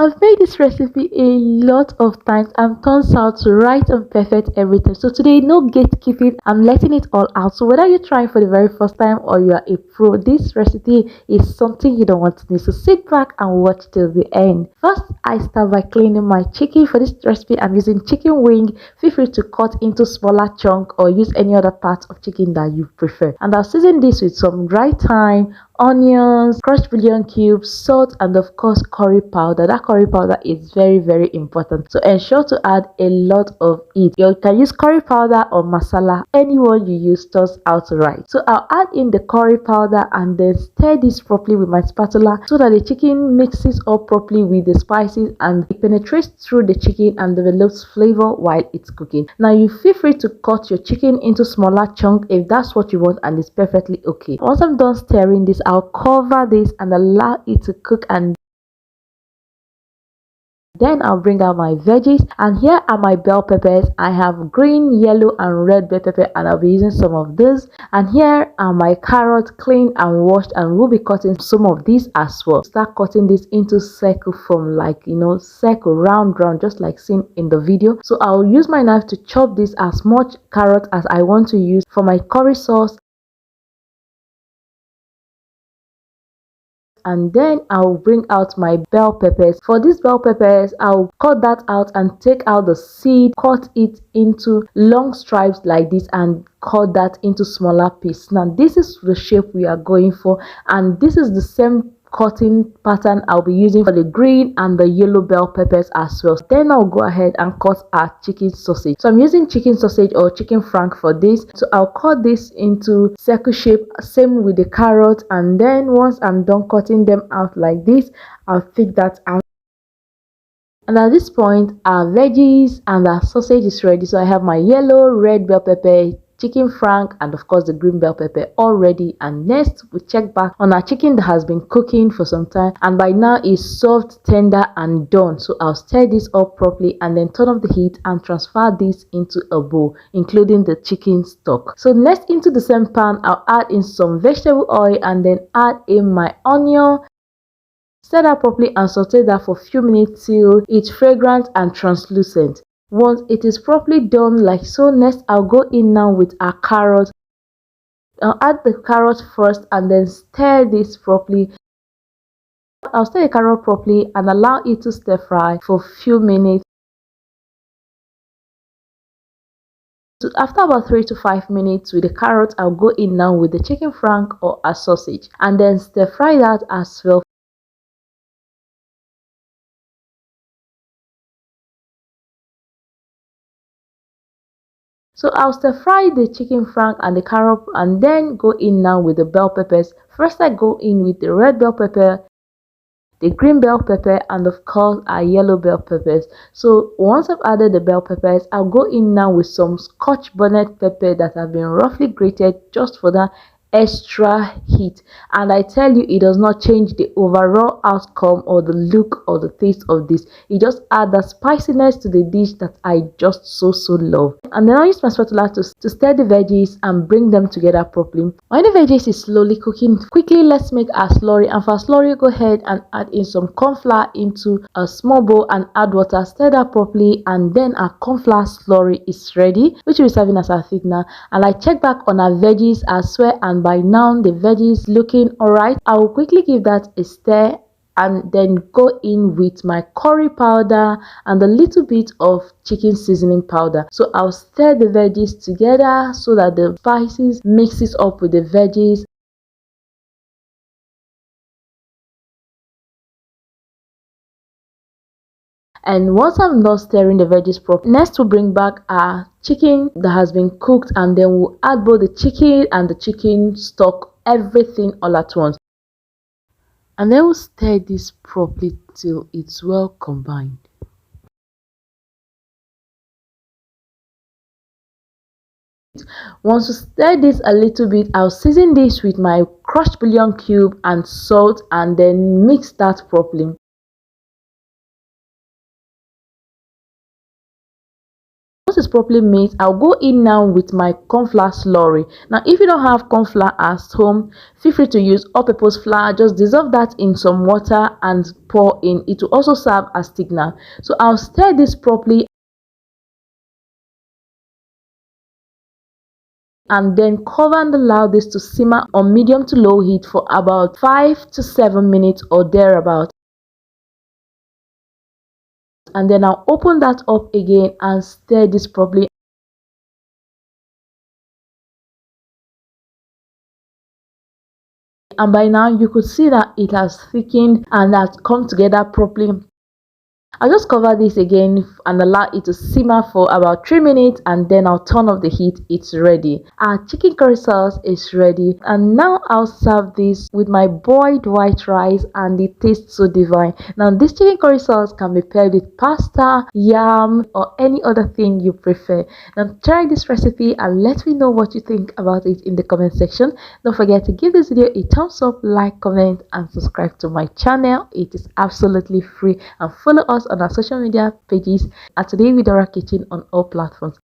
I've made this recipe a lot of times and turns out right and perfect every time. So today, no gatekeeping, I'm letting it all out. So whether you're trying for the very first time or you are a pro, this recipe is something you don't want to miss. So sit back and watch till the end. First, I start by cleaning my chicken. For this recipe, I'm using chicken wing. Feel free to cut into smaller chunk or use any other part of chicken that you prefer. And I'll season this with some dry thyme, onions, crushed bouillon cubes, salt, and of course curry powder. That curry powder is very important, so ensure to add a lot of it. You can use curry powder or masala, anyone you use turns out right. So I'll add in the curry powder and then stir this properly with my spatula so that the chicken mixes up properly with the spices and it penetrates through the chicken and develops flavor while it's cooking. Now you feel free to cut your chicken into smaller chunks if that's what you want, and it's perfectly okay. Once I'm done stirring this, I'll cover this and allow it to cook, and then I'll bring out my veggies, and here are my bell peppers. I have green, yellow and red bell pepper, and I'll be using some of this. And here are my carrots, cleaned and washed, and we'll be cutting some of these as well. Start cutting this into circle form, like circle, round just like seen in the video. So I'll use my knife to chop this as much carrot as I want to use for my curry sauce. And then I'll bring out my bell peppers. For these bell peppers, I'll cut that out and take out the seed, cut it into long stripes like this, and cut that into smaller pieces. Now this is the shape we are going for, and this is the same cutting pattern I'll be using for the green and the yellow bell peppers as well. Then I'll go ahead and cut our chicken sausage. So I'm using chicken sausage or chicken frank for this. So I'll cut this into circle shape, same with the carrot, and then once I'm done cutting them out like this, I'll take that out. And at this point, our veggies and our sausage is ready. So I have my yellow, red bell pepper, chicken frank, and of course the green bell pepper all ready. And next we check back on our chicken that has been cooking for some time, and by now is soft, tender and done. So I'll stir this up properly and then turn off the heat and transfer this into a bowl, including the chicken stock. So next, into the same pan, I'll add in some vegetable oil and then add in my onion. Stir that properly and saute that for a few minutes till it's fragrant and translucent. Once it is properly done like so, next I'll go in now with our carrot. I'll add the carrot first and then stir this properly. I'll stir the carrot properly and allow it to stir fry for a few minutes. So after about 3 to 5 minutes with the carrot, I'll go in now with the chicken frank or a sausage and then stir fry that as well. So I'll stir fry the chicken frank and the carrot and then go in now with the bell peppers. First I go in with the red bell pepper, the green bell pepper, and of course our yellow bell peppers. So once I've added the bell peppers, I'll go in now with some scotch bonnet pepper that have been roughly grated just for that extra heat. And I tell you, it does not change the overall outcome or the look or the taste of this. It just adds that spiciness to the dish that I just so love. And then I use my spatula to stir the veggies and bring them together properly. When the veggies is slowly cooking, quickly let's make our slurry. And for our slurry, go ahead and add in some corn flour into a small bowl and add water, stir that properly, and then our corn flour slurry is ready, which we're serving as our thickener. And I check back on our veggies as well, and by now the veggies looking alright. I will quickly give that a stir and then go in with my curry powder and a little bit of chicken seasoning powder. So I'll stir the veggies together so that the spices mixes up with the veggies. And once I'm done stirring the veggies properly, next we'll bring back our chicken that has been cooked, and then we'll add both the chicken and the chicken stock, everything all at once. And then we'll stir this properly till it's well combined. Once we stir this a little bit, I'll season this with my crushed bouillon cube and salt and then mix that properly. Once once it's properly mixed, I'll go in now with my corn flour slurry. Now if you don't have corn flour at home, feel free to use all-purpose flour. Just dissolve that in some water and pour in. It will also serve as thickener. So I'll stir this properly and then cover and allow this to simmer on medium to low heat for about 5 to 7 minutes or thereabout. And then I'll open that up again and stir this properly. And by now you could see that it has thickened and has come together properly. I'll just cover this again and allow it to simmer for about 3 minutes, and then I'll turn off the heat. It's ready. Our chicken curry sauce is ready, and now I'll serve this with my boiled white rice, and it tastes so divine. Now this chicken curry sauce can be paired with pasta, yam, or any other thing you prefer. Now try this recipe and let me know what you think about it in the comment section. Don't forget to give this video a thumbs up, like, comment, and subscribe to my channel. It is absolutely free, and follow us on our social media pages at Today with Dora Kitchen on all platforms.